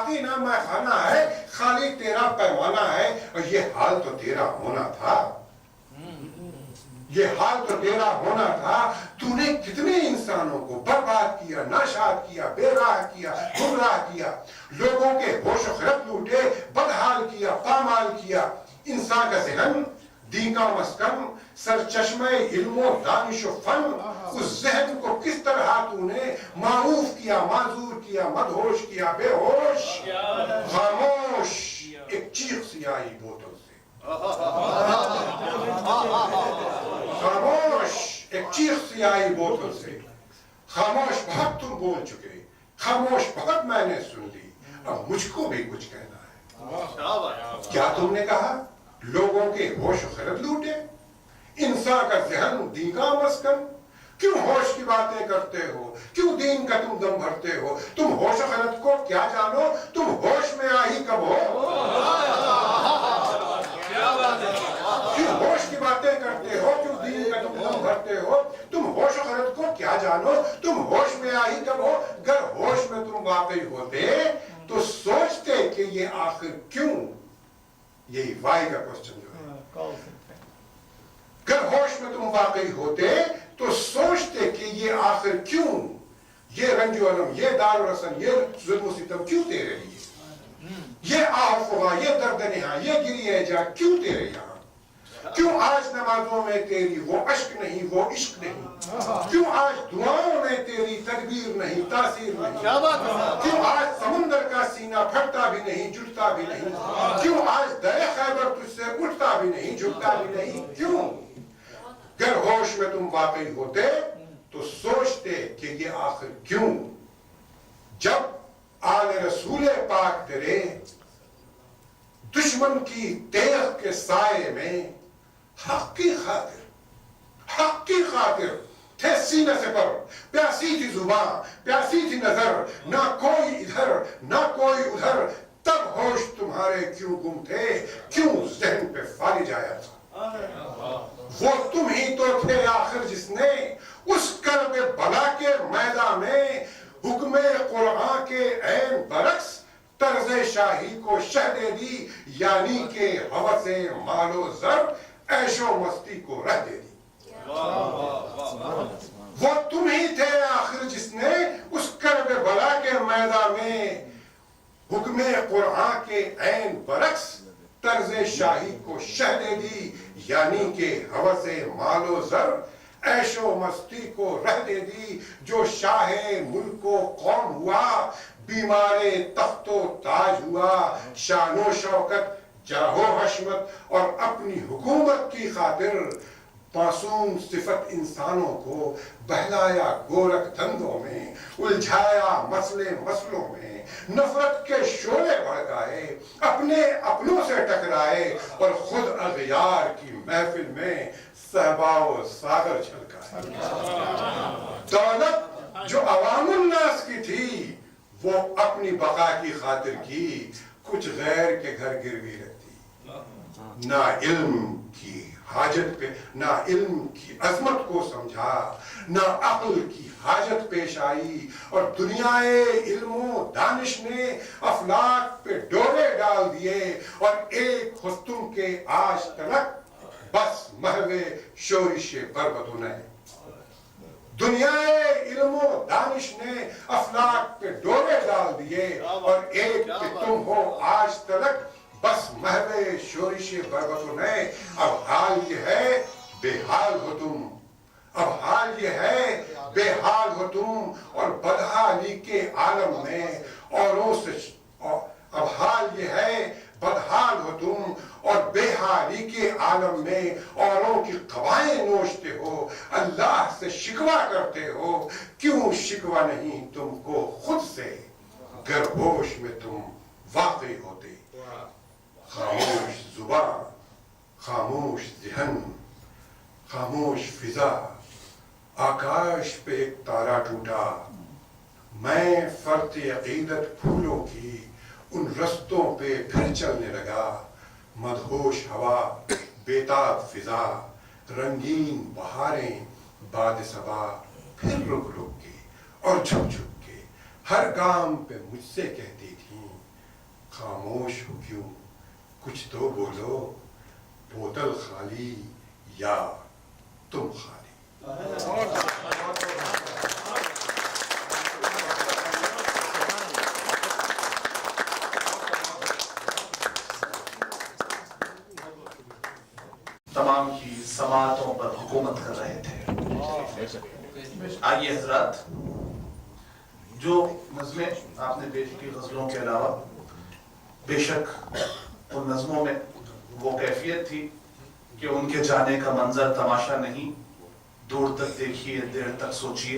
باقی نہ میں خانہ ہے، خالی تیرا پیمانہ ہے، اور یہ حال تو تیرا ہونا تھا، یہ حال تو تیرا ہونا تھا۔ تو نے کتنے انسانوں کو برباد کیا، ناشاد کیا، بے راہ کیا، گمراہ کیا، لوگوں کے ہوش و خرد لوٹے، بدحال کیا، پامال کیا۔ انسان کا ذہن دین کا مسکن، سرچشمہ علم و دانش و فن، اس ذہن کو کس طرح تو نے معروف کیا، معذور کیا، مدہوش کیا، بے ہوش، خاموش ایک چیخ سی آئی بوتل سے، خاموش ایک چیخ سی آئی بوتل سے۔ خاموش بہت تم بول چکے، خاموش بہت میں نے سن لی، اب مجھ کو بھی کچھ کہنا ہے۔ کیا تم نے کہا لوگوں کے ہوش و خرد لوٹے؟ انسان کا ذہن دین کا مسکن، کیوں ہوش کی باتیں کرتے ہو؟ کیوں دین کا تم دم بھرتے ہو؟ تم ہوش و خرد کو کیا جانو؟ تم ہوش میں آئی کب ہو؟ کیوں ہوش کی باتیں کرتے ہو؟ کیوں دین کا تم دم بھرتے ہو؟ تم ہوش و خرد کو کیا جانو؟ تم ہوش میں آئی کب ہو؟ گر ہوش میں تم واقعی ہوتے تو سوچتے کہ یہ آخر کیوں؟ یہی وائی کا کوسچن جو ہے، گر ہوش میں تم واقعی ہوتے تو سوچتے کہ یہ آخر کیوں؟ یہ رنج و علم، یہ دار و رسن، یہ ظلم و ستم کیوں تیرے لیے؟ یہ آہ فغاں، یہ درد نہاں، یہ گریہ جا کیوں تیرے یہاں؟ کیوں آج نمازوں میں تیری وہ عشق نہیں، وہ عشق نہیں؟ کیوں آج دعاؤں میں تیری تدبیر نہیں، تاثیر نہیں؟ کیوں آج سمندر کا سینہ پھٹتا بھی نہیں، جھکتا بھی نہیں؟ کیوں آج درِ خیبر تجھ سے اٹھتا بھی نہیں، جھکتا بھی نہیں؟ کیوں؟ گر ہوش میں تم واقعی ہوتے تو سوچتے کہ یہ آخر کیوں؟ جب آل رسول پاک تیرے دشمن کی تیغ کے سائے میں حق کی خاطر تھے سینے سے پر، پیاسی تھی زبان، پیاسی تھی نظر، نہ کوئی ادھر نہ کوئی ادھر، تب ہوش تمہارے کیوں گم تھے؟ کیوں ذہن پہ فالج آیا تھا؟ وہ تم ہی تو تھے آخر جس نے اس کرب بلا کے میدان میں حکم قرآن کے عین برعکس طرز شاہی کو شہ دے دی، یعنی کہ ہوس مال و زر، عیش و مستی کو رہ دے دی۔ وہ تم ہی تھے آخر جس نے اس کرب بلا کے میدان میں حکم قرآن کے عین برعکس طرز شاہی کو شہ دے دی، یعنی کہ ہوس مال و زر، عیش و مستی کو رہ دے دی۔ جو شاہ ملک و قوم ہوا، بیمار تخت و تاج ہوا، شان و شوکت، جاہ و حشمت اور اپنی حکومت کی خاطر معصوم صفت انسانوں کو بہلایا گورکھ دھندوں میں، الجھایا مسئلوں میں، نفرت کے شعلے بھڑکائے، اپنے اپنوں سے ٹکرائے اور خود اغیار کی محفل میں صحبا و ساغر چھلکائے۔ دولت جو عوام الناس کی تھی وہ اپنی بقا کی خاطر کی، کچھ غیر کے گھر گروی رکھتی، نہ علم کی حاجت پہ، نہ علم کی عظمت کو سمجھا، نہ عقل کی حاجت پیش آئی، اور دنیائے علم و دانش نے افلاک پہ ڈورے ڈال دیے، اور ایک حسن کے آج تلک بس محو شورش بربد ہونا ہے۔ دنیائے علم و دانش نے افلاک پہ ڈورے ڈال دیے، اور ایک کہ تم ہو آج تلک بس محو شورش بربد ہے۔ اب حال یہ ہے بے حال ہو تم، اب حال یہ ہے بے حال ہو تم، اور بدحالی کے عالم میں اوروں سے، اب حال یہ ہے بدحال ہو تم، اور بے حالی کے عالم میں اوروں کی قوائیں نوچتے ہو، اللہ سے شکوہ کرتے ہو۔ کیوں شکوہ نہیں تم کو خود سے؟ گر ہوش میں تم واقعی ہوتے۔ خاموش زبان، خاموش ذہن، خاموش فضا، آکاش پہ ایک تارا ٹوٹا، میں فرط عقیدت پھولوں کی ان رستوں پہ پھر چلنے لگا، مدہوش ہوا، بیتاب فضا، رنگین بہاریں باد صبا، پھر رک رک کے اور جھک جھک کے ہر گام پہ مجھ سے کہتی تھیں खामोश हो क्यों, कुछ तो बोलो, बोतल खाली या तुम खाली। तमाम की समातों पर हुकूमत कर रहे थे। आइए हजरात, जो नज़में आपने पेश की गज़लों के अलावा, बेशक उन नज़मों में वो कैफियत थी कि उनके जाने का मंजर तमाशा नहीं, दूर तक देखिए देर तक सोचिए,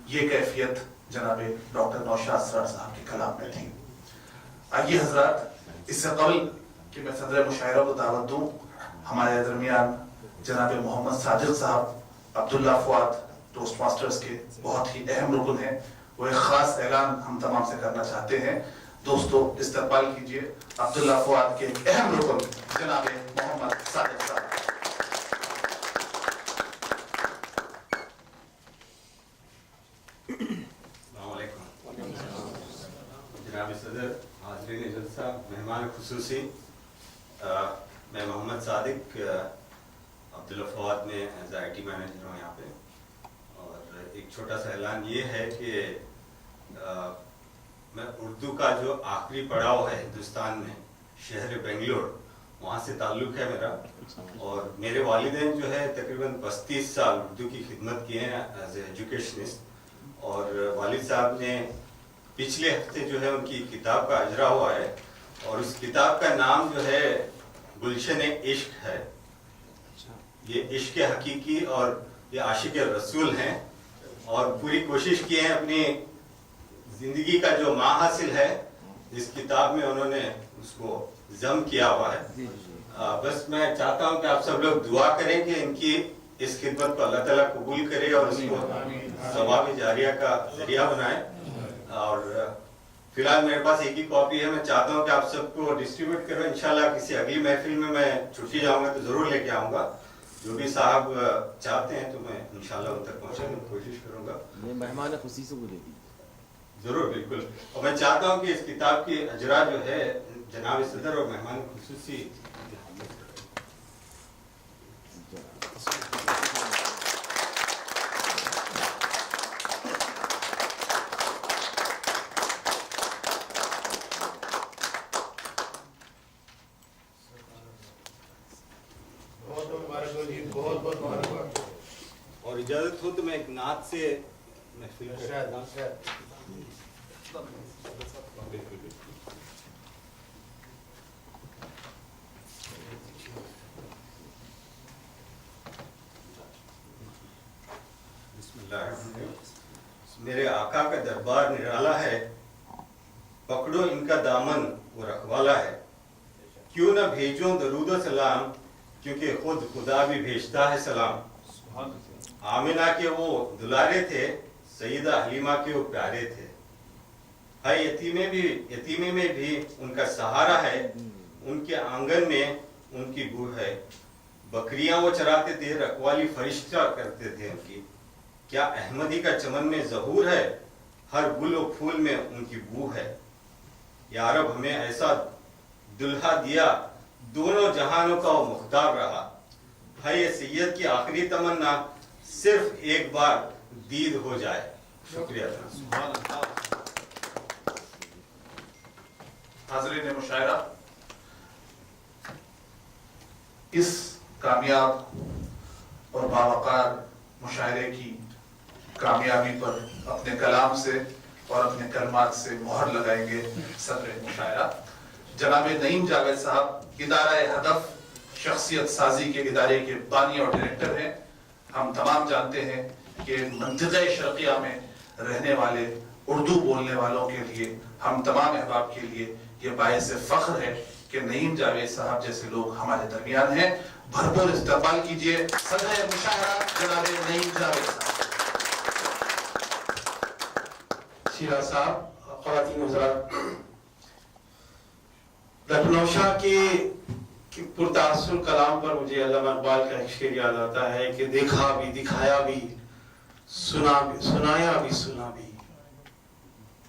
ये कैफियत जनाब डॉक्टर नौशाद असरार साहब के कलाम में थी। आइए हजरात, इससे कबल कि मैं सदर मुशायरा को दावत दूं, हमारे दरमियान जनाब मोहम्मद साजिद साहब अब्दुल्ला फुआद टोस्ट मास्टर्स के बहुत ही अहम रुकन हैं, वो एक खास ऐलान हम तमाम से करना चाहते हैं। दोस्तों इस्तकबाल कीजिए अब्दुल्ला फुआद के एक अहम रुकन जनाब मोहम्मद साजिद साहब। जनाब सदर, हाज़रीन जलसा, मेहमान खुसूसी, मैं मोहम्मद सादिक अब्दुल्ला फवाद में एज IT मैनेजर हूँ यहाँ पे। और एक छोटा सा ऐलान ये है कि मैं उर्दू का जो आखिरी पड़ाव है हिंदुस्तान में, शहर बेंगलोर, वहाँ से ताल्लुक़ है मेरा। और मेरे वालिदैन जो है तकरीबन 35 साल उर्दू की खिदमत किए हैं एज एजुकेशनिस्ट। और वालिद साहब ने पिछले हफ्ते जो है उनकी किताब का अजरा हुआ है, और उस किताब का नाम जो है गुलशन इश्क है। ये इश्क हकीकी और ये आशिक रसूल हैं, और पूरी कोशिश की है अपनी जिंदगी का जो माहासिल है इस किताब में उन्होंने उसको जम किया हुआ है। बस मैं चाहता हूं कि आप सब लोग दुआ करें कि इनकी इस खिदमत को अल्लाह ताला कबूल करे और इसको सवाब जारिया का जरिया बनाए। और फिलहाल मेरे पास एक ही कॉपी है, मैं चाहता हूं कि आप सबको डिस्ट्रीब्यूट करो। इंशाल्लाह किसी अगली महफिल में मैं छुट्टी जाऊंगा तो जरूर लेके आऊंगा। जो भी साहब चाहते हैं तो मैं इंशाल्लाह उन तक पहुंचाने की कोशिश करूंगा। ये मेहमान खुसूसी को दे दी जरूर, बिल्कुल। और मैं चाहता हूं कि इस किताब की अजरा जो है जनाब सदर और मेहमान खुसूसी और इजाजत हो तो मैं एक नात से महफिल मेरे आका का दरबार निराला है, पकड़ो इनका दामन वो रखवाला है। क्यों न भेजो दरूद सलाम, क्योंकि खुद खुदा भी भेजता है सलाम। आमिना के वो दुलारे थे, सईदा हलीमा के वो प्यारे थे। है यतीमे में भी उनका सहारा है, उनके आंगन में उनकी बू है। बकरियां वो चराते थे, रखवाली फरिश्ता करते थे उनकी। क्या अहमदी का चमन में ज़हूर है, हर गुल और फूल में उनकी बू है। या रब हमें ऐसा दुल्हा दिया, दोनों जहानों का वो मुख्तार रहा। है ये सैयद की आखिरी तमन्ना, सिर्फ एक बार दीद हो जाए। शुक्रिया। हाज़रीन मुशायरा, इस कामयाब और बावकार मुशायरे की कामयाबी पर अपने कलाम से और अपने कलमात से मोहर लगाएंगे सदर मुशायरा जनाब नईम जावेद साहब। इदारा हदफ शख्सियत साजी के इदारे के बानी और डायरेक्टर हैं। हम तमाम जानते हैं कि मंतिक़े शर्क़िया में रहने वाले उर्दू बोलने वालों के लिए, हम तमाम अहबाब के लिए ये बायस फ़ख्र है कि नईम जावेद साहब जैसे लोग हमारे दरमियान हैं। भरपूर इस्तक़बाल कीजिए सदर मुशायरा जनाब नईम जावेद साहब। शीरा साहब, ख़वातीन हज़रात, लखनऊ शाह की पुरतासुर कलाम पर मुझे अल्लामा इक़बाल का एक शेर याद आता है कि देखा भी, दिखाया भी, सुनाया भी, सुना भी।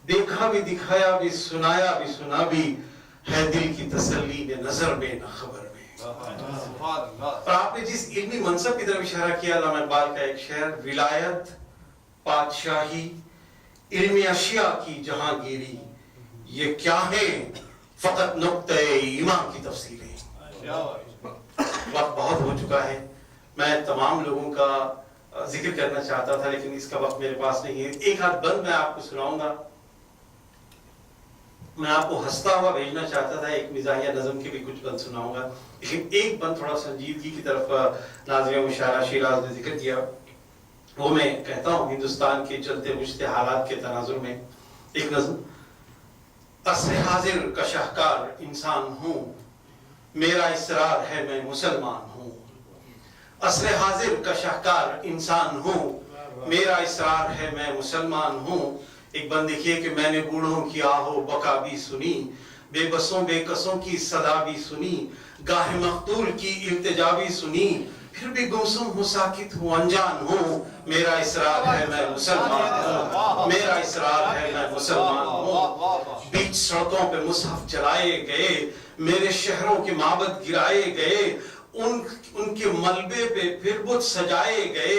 देखा भी, दिखाया भी, सुनाया भी, सुना भी। ہے دل کی تسلی نہ نظر میں نہ خبر میں. اور آپ نے جس علمی منصب کی طرف اشارہ کیا، علامہ اقبال کا ایک شعر، ولایت، بادشاہی، علم اشیاء کی جہانگیری، یہ کیا ہے فقط نقطۂ ایمان کی تفسیریں. وقت بہت ہو چکا ہے، میں تمام لوگوں کا ذکر کرنا چاہتا تھا لیکن اس کا وقت میرے پاس نہیں ہے. ایک آدھ بند میں آپ کو سناؤں گا. میں آپ کو ہنستا ہوا بھیجنا چاہتا تھا، ایک مزاحیہ نظم کے بھی کچھ بند سناؤں گا، لیکن ایک بند تھوڑا سنجیدگی کی طرف ناظرین مشاعرہ شیراز نے ذکر کیا، وہ میں کہتا ہوں. ہندوستان کے چلتے بجھتے حالات کے تناظر میں ایک نظم. عصر حاضر کا شاہکار انسان ہوں، میرا اصرار ہے میں مسلمان ہوں. عصر حاضر کا شاہکار انسان ہوں، میرا اصرار ہے میں مسلمان ہوں. ایک بند دیکھیے کہ میں نے بوڑھوں کی آہو بکا بھی سنی، بے بسوں بے کسوں کی صدا بھی سنی، گاہ مقتول کی التجا بھی سنی، پھر بھی گمسم ہوں ساکت ہوں انجان ہوں. میرا اصرار ہے میں مسلمان ہوں، میرا اصرار ہے میں مسلمان ہوں. بیچ سڑکوں پہ مصحف جلائے گئے، میرے شہروں کے معبد گرائے گئے، ان کے ملبے پہ پھر بت سجائے گئے.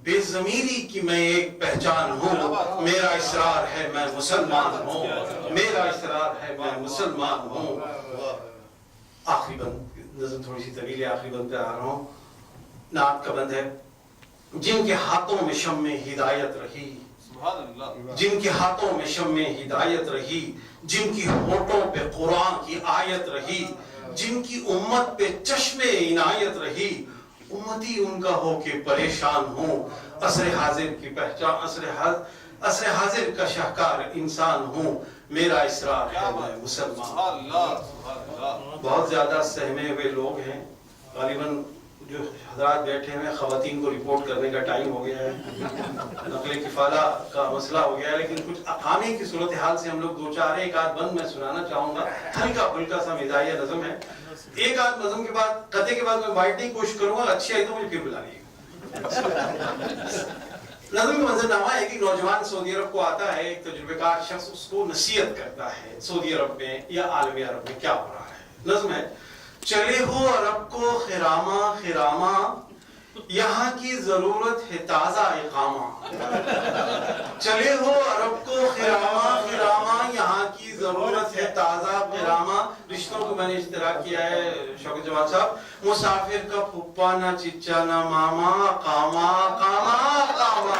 بے ضمیری کی میں ایک پہچان ہوں، میرا اصرار ہے میں مسلمان ہوں، میرا اصرار ہے میں مسلمان ہوں. آخری بند، نظم تھوڑی سی طویل ہے، آخری بند پہ آ رہا ہوں. نعت کا بند ہے. جن کے ہاتھوں میں شمع ہدایت رہی، جن کے ہاتھوں میں شمع ہدایت رہی، جن کی ہونٹوں پہ قرآن کی آیت رہی، جن کی امت پہ چشم عنایت رہی، امتی ان کا ہو کے پریشان ہوں. عصر حاضر کی پہچان، عصر حاضر کا شاہکار انسان ہوں، میرا اصرار ہے میں مسلمان. بہت زیادہ سہمے ہوئے لوگ ہیں، غالباً جو حضرات بیٹھے ہیں خواتین کو رپورٹ کرنے کا ٹائم ہو گیا ہے، نقل کفالہ کا مسئلہ ہو گیا ہے، لیکن کچھ اقامی کی صورتحال سے ہم لوگ دو چار ایک آدھ بند میں سنانا چاہوں گا. ہلکا پھلکا سا مزاحیہ نظم ہے. ایک آدھ نظم کے بعد قطعے کے بعد میں بانٹنے کی کوشش کروں گا، اچھی آئی تو مجھے پھر بلا لیے گا. نظم کا منظرنامہ ہے کہ نوجوان سعودی عرب کو آتا ہے، ایک تجربہ کار شخص اس کو نصیحت کرتا ہے سعودی عرب میں یا عالم عرب میں کیا ہو رہا ہے. نظم ہے: چلے ہو عرب کو خرامہ خرامہ، یہاں کی ضرورت ہے تازہ اقامہ. چلے ہو عرب کو خرامہ خرامہ، یہاں کی ضرورت ہے تازہ اقامہ. رشتوں کو میں نے اشتراک کیا ہے شوکت جواد صاحب. مسافر کا پھپھا نہ چچا نہ ماما، قامہ قامہ قامہ.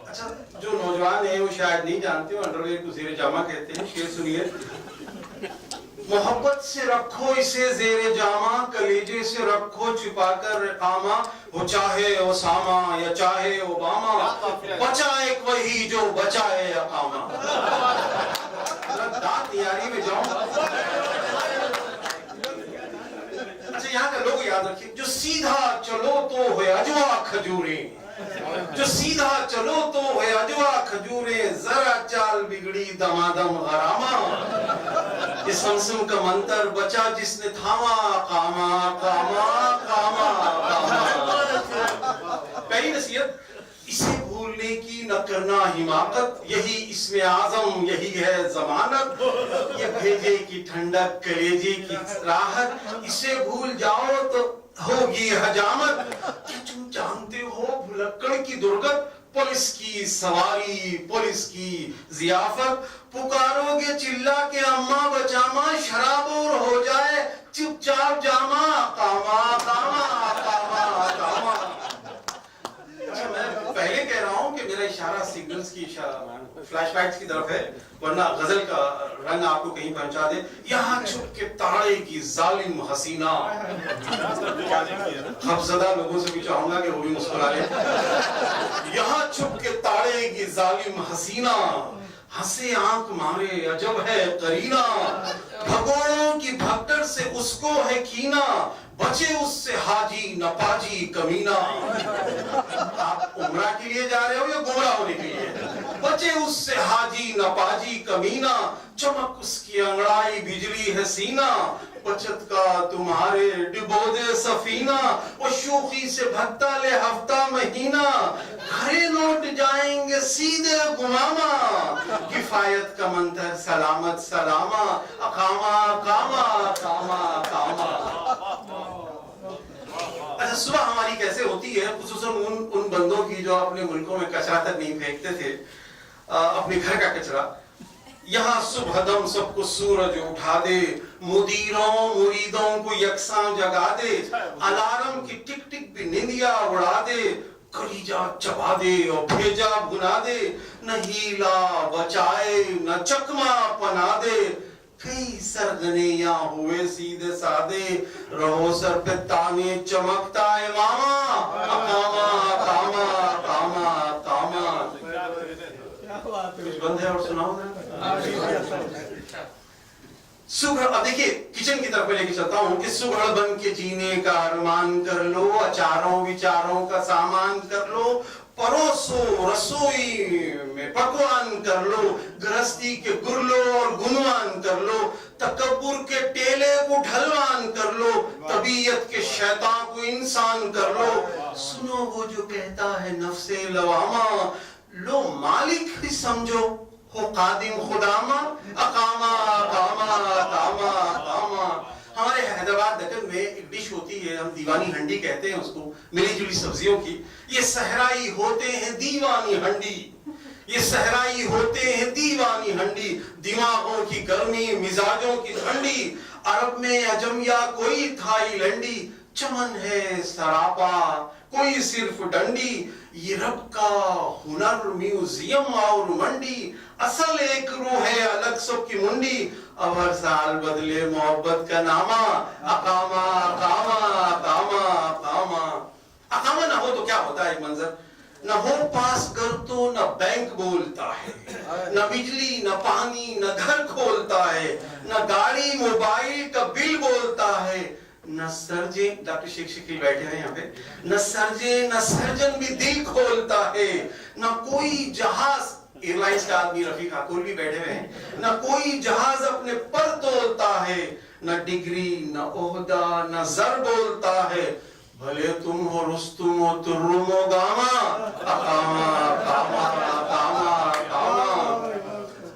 اچھا، جو نوجوان ہیں وہ شاید نہیں جانتے، وہ انڈر ویئر کو زیر جامہ کہتے ہیں. شعر سنیے: محبت سے رکھو اسے زیر جامہ، کلیجے سے رکھو چھپا کر اقامہ. وہ چاہے اسامہ یا چاہے اوباما، بچا ایک وہی جو بچائے اقامہ. دانت تیاری میں جاؤں. اچھا، یہاں کا لوگ یاد رکھیں: جو سیدھا چلو تو ہوئے اجوا کھجوریں، جو سیدھا چلو تو ہوئے اجوا کھجوریں، ذرا چال بگڑی دمادم غرامہ. یہ سمسم کا منتر بچا جس نے تھاما، قامہ قامہ قامہ قامہ. پہلی نصیحت: اسے بھولنے کی نہ کرنا حماقت، یہی اسم اعظم یہی ہے ضمانت. یہ بھیجے کی ٹھنڈک کلیجے کی راحت، اسے بھول جاؤ تو ہوگی حجامت. کیا تم جانتے ہو بھلکڑ کی درگت، پولیس کی سواری پولیس کی ضیافت. پکارو گے چلا کے اماں بچاما، شراب اور ہو جائے چپ چاپ جاما، قامہ قامہ قامہ قامہ. اچھا، میں پہلے کہہ رہا ہوں کہ میرا اشارہ سگنلز کی فلیش لائٹس کی طرف ہے، ورنہ غزل کا رنگ آپ کو کہیں پہنچا دے. یہاں چھپ کے تاڑے کی ظالم حسینہ. خوفزدہ لوگوں سے بھی چاہوں گا کہ وہ بھی مسکرا لیں. یہاں چھپ کے تاڑے کی ظالم حسینہ، ہنسے آنکھ مارے عجب ہے قرینہ. بھگوڑوں کی بھگدڑ سے اس کو ہے کینہ، بچے اس سے حاجی نپاجی کمینہ. آپ عمرہ کے لیے جا رہے ہو یا گمراہ ہونے کے لیے؟ بچے اس سے حاجی نپاجی کمینہ. چمک اس کی انگڑائی بجلی ہے سینہ، बचत का तुम्हारे डिबो दे सफीना, वो शोखी से भत्ता ले हफ्ता महीना, घरे लौट जाएंगे सीधे गुमामा, किफायत का मंत्र सलामत सलामा, अकामा कामा कामा कामा। अच्छा, सुबह हमारी कैसे होती है, खुसूसन उन बंदों की जो अपने मुल्कों में कचरा तक नहीं फेंकते थे, अपने घर का कचरा। यहाँ सुबह दम सबको सूरज उठा दे, मुदीरों मुरीदों को यकसां जगा दे, अलार्म की टिक टिक भी निंदिया उड़ा दे, कलीजा चबा दे और भेजा भुना दे, न हीला बचाए न चकमा पना दे, कई सरगने यहाँ हुए सीधे सादे, रहो सर पे ताने चमकता है मामा, अकामा कामा कामा कामा। कुछ बंद है और सुनाओ सुगढ़। अब देखिए किचन की तरफ लेके चलता हूँ कि सुगढ़ बन के जीने का अरमान कर लो, अचारों विचारों का सामान कर लो, परोसो रसोई में पकवान कर लो, गृहस्थी के गुरलो और गुणवान कर लो, तकब्बुर के टेले को ढलवान कर लो, तबीयत के शैतान को इंसान कर लो। सुनो वो जो कहता है नफ्से लवामा, लो मालिक भी समझो हो कादिम खुदामा, अकामा कामा कामा कामा। हमारे हैदराबाद दक्कन में एक डिश होती है, हम दीवानी हंडी कहते हैं उसको, मिली जुली सब्जियों की। ये सहराई होते हैं दीवानी हंडी, ये सहराई होते हैं दीवानी हंडी, दिमागों की गर्मी मिजाजों की ठंडी, अरब में अजम या कोई थाईलैंडी, चमन है सरापा कोई सिर्फ डंडी, ये रब का हुनर म्यूजियम और मंडी, असल एक रूह है अलग सबकी मुंडी, अब हर साल बदले मोहब्बत का नामा, अकामा कामा कामा कामा। अकामा ना हो तो क्या होता है एक मंजर, न हो पास घर तो न बैंक बोलता है, न बिजली न पानी न घर खोलता है, न गाड़ी मोबाइल का बिल बोलता है, न सर्जे, डॉक्टर शेख शकील बैठे हैं यहाँ पे, न सर्जे न सर्जन भी दिल खोलता है, न कोई जहाज, एयरलाइंस का आदमी रफीक ठाकुर भी बैठे हुए हैं, न कोई जहाज अपने पर तोलता है, न डिग्री न ओहदा न जर बोलता है, भले तुम हो रुस्तुम हो तुर्रुम हो गामा, अकामा कामा कामा कामा।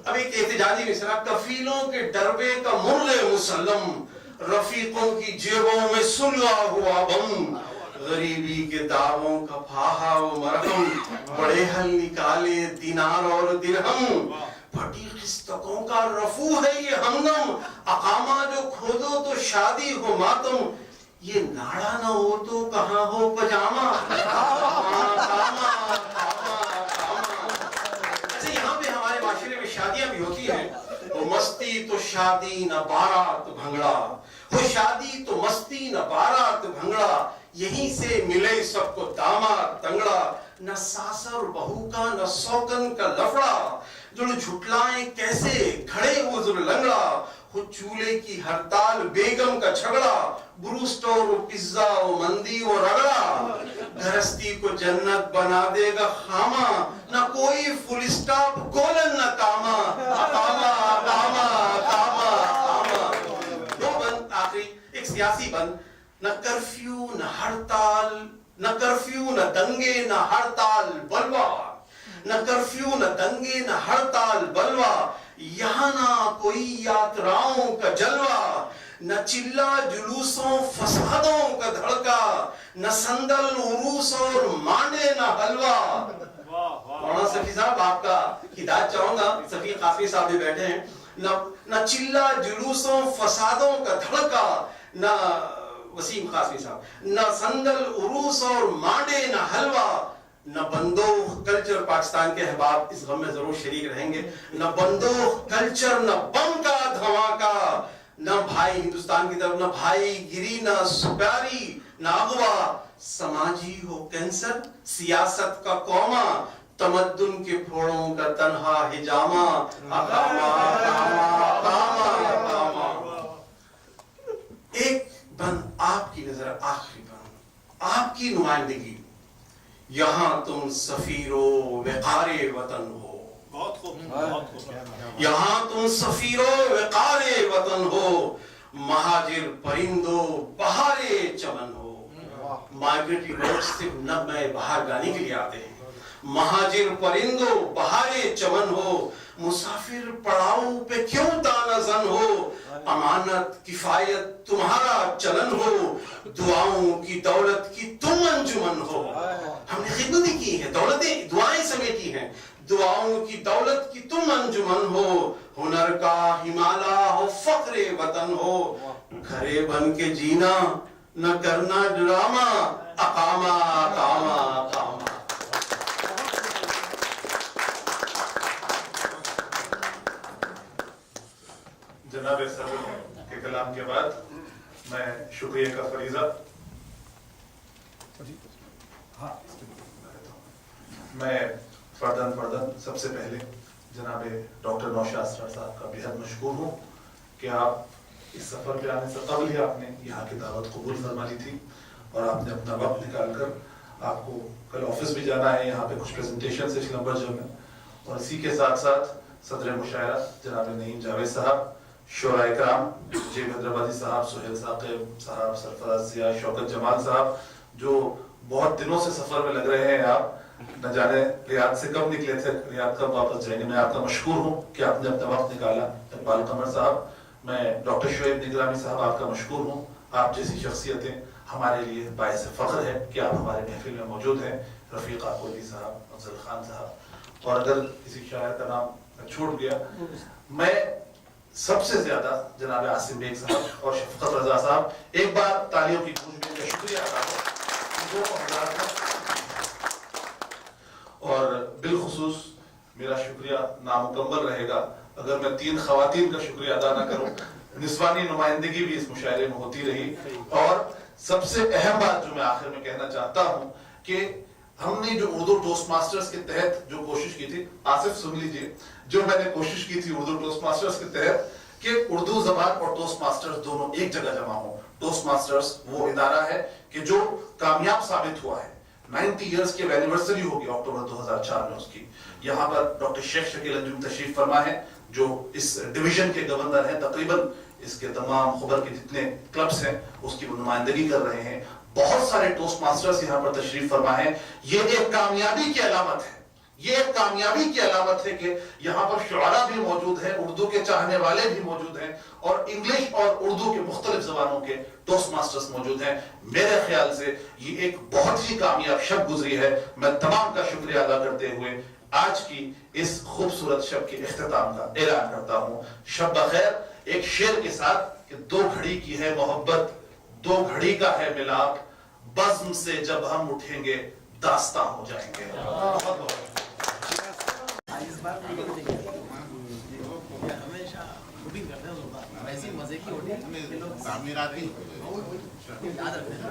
अब एक एहतिजाजी मिसरा, कफीलों के डरबे का मुर्गे मुसल्लम, रफीकों की जेबों में सुलगा हुआ बम, गरीबी के दावों का फाहा वो मरहम, बड़े हल निकाले दिनार और दिरहम, फटी किस्तकों का रफू है ये हमदम, अकामा जो खोदो तो शादी हो मातम, ये नाड़ा ना हो तो कहाँ हो पजामा, अच्छा यहाँ पे हमारे माशरे में शादियां भी होती हैं, वो मस्ती तो शादी न बारात भंगड़ा, वो शादी तो मस्ती न बारात भंगड़ा, यहीं से मिले सबको दामाद तंगड़ा, न सासर बहू का न सौगन का लफड़ा, जो झुटलाएं कैसे खड़े उज़्र लंगड़ा, हो चूल्हे की हड़ताल बेगम का झगड़ा, ब्रूस्ट और पिज्जा वो मंदी वो रगड़ा, गृहस्थी को जन्नत बना देगा खामा, न कोई फुल स्टॉप कोलन न कामा, कामा कामा कामा कामा। दो बंद आखिरी, एक सियासी बंद, न कर्फ्यू न हड़ताल, न कर्फ्यू न दंगे न हड़ताल बलवा, न कर्फ्यू न दंगे न हड़ताल बलवा, यहाँ ना कोई यात्राओं का जलवा, न चिल्ला जुलूसों फसादों का धड़का, न संदल उरूस और मांडे न हलवा। मौलाना सफी साहब आपका हिदायत चाहूंगा, सफी काफी साहब भी बैठे हैं, न चिल्ला जुलूसों फसादों का धड़का, न वसीम कासमी साहब, न संदल उरूस और मांडे न हलवा, न बंदूक कल्चर, पाकिस्तान के अहबाब इस गम में जरूर शरीक रहेंगे, न बंदूक कल्चर न बम का धमाका, न भाई हिंदुस्तान की तरफ न भाई गिरी न सुपारी न अगवा, समाजी हो कैंसर सियासत का कौमा, तमद्दुन के फोड़ों का तन्हा हिजामा, अकामा कामा कामा कामा। एक बंद आपकी नजर, आखिरी बंद आपकी नुमाइंदगी, यहाँ तुम सफीरो वक़ारे वतन हो, बहुत खूब, यहाँ तुम सफीरो वक़ारे वतन हो, महाजिर परिंदो बहारे चमन हो। माइग्रेटरी बर्ड्स सिर्फ नगमे बाहर गाने के लिए आते हैं। महाजिर परिंदो बहारे चमन हो, मुसाफिर पड़ाव पे क्यों ताना जन हो, अमानत किफायत तुम्हारा चलन हो, दुआओं की दौलत की तुम अंजुमन हो। हमने खिदमतें की है, दौलतें दुआएं समेटी हैं, दुआओं की दौलत की तुम अंजुमन हो, हुनर का हिमालय हो फक्रे वतन हो, घरे बन के जीना न करना ड्रामा, अकामा अकामा अकामा। जनाब सदर के कलाम के बाद मैं शुक्रिया का फरीजा मैं फर्दन सबसे पहले जनाब डॉक्टर नौशाद असरार साहब का बेहद मशकूर हूँ कि आप इस सफर पे आने से कबल ही आपने यहाँ की दावत कबूल फरमा ली थी और आपने अपना वक्त निकाल कर, आपको कल ऑफिस भी जाना है, यहाँ पे कुछ प्रेजेंटेशन से नंबर जो है, और इसी के साथ साथ सदर मुशायरा जनाब नईम जावेद साहब, शोरा इकराम जे हैदराबादी साहब, सुहेल साकिब साहब, सरफराज जिया, शौकत जमाल साहब, जो बहुत दिनों से सफर में लग रहे हैं। आप न जाने रियाद से कब निकले थे, रियाद कब वापस जाएंगे। मैं आपका मशकूर हूँ कि आपने अपना वक्त निकाला। इकबाल कमर साहब, मैं डॉक्टर शोएब निगरानी साहब आपका मशकूर हूँ। आप जैसी शख्सियतें हमारे लिए बायस फख्र है कि आप हमारे महफिल में मौजूद हैं। रफीक आकोली साहब, अफजल खान साहब, और अगर किसी शायर का नाम छूट गया, मैं सबसे ज्यादा जनाब आसिम बेग साहब और शफकत रजा साहब, एक बार तालियों की गूंज में शुक्रिया अदा करूं। और बिलखुसूस मेरा शुक्रिया नामुकम्मल रहेगा अगर मैं 3 खवातीन का शुक्रिया अदा ना करूं। निस्वानी नुमाइंदगी भी इस मुशायरे में होती रही। और सबसे अहम बात जो मैं आखिर में कहना चाहता हूं कि हमने जो उर्दू टोस्ट मास्टर्स के तहत जो कोशिश की थी, आसिफ सुन लीजिए, जो मैंने कोशिश की थी उर्दू टोस्ट मास्टर्स के तहत कि उर्दू जबान और टोस्ट मास्टर्स दोनों एक जगह जमा हो। टोस्ट मास्टर्स वो इदारा है कि जो कामयाब साबित हुआ है। 90 इयर्स की एनिवर्सरी होगी अक्टूबर 2004 में उसकी। यहाँ पर डॉक्टर शेख शकील अंजुम तशरीफ फरमा है, जो इस डिवीजन के गवर्नर हैं। तकरीबन इसके तमाम खबर के जितने क्लब्स हैं उसकी वो नुमाइंदगी कर रहे हैं। बहुत सारे टोस्ट मास्टर्स यहाँ पर तशरीफ फरमा है। ये एक कामयाबी की अलामत है, ये एक कामयाबी की अलामत है कि यहाँ पर शुआरा भी मौजूद हैं, उर्दू के चाहने वाले भी मौजूद हैं, और इंग्लिश और उर्दू के मुख्तलिफ जबानों के टोस्ट मास्टर्स मौजूद हैं। मेरे ख्याल से ये एक बहुत ही कामयाब शब गुजरी है। मैं तमाम का शुक्रिया अदा करते हुए आज की इस खूबसूरत शब के इख्तिताम का ऐलान करता हूँ। शब बखैर, एक शेर के साथ कि 2 घड़ी की है मोहब्बत, 2 घड़ी का है मिलाप, बज़्म से जब हम उठेंगे दास्तां हो जाएंगे। बहुत बहुत हमेशा बुकिंग करते हैं, वैसे मजे की होती है लोग तामीराती याद रखते हैं।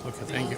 Okay, thank you.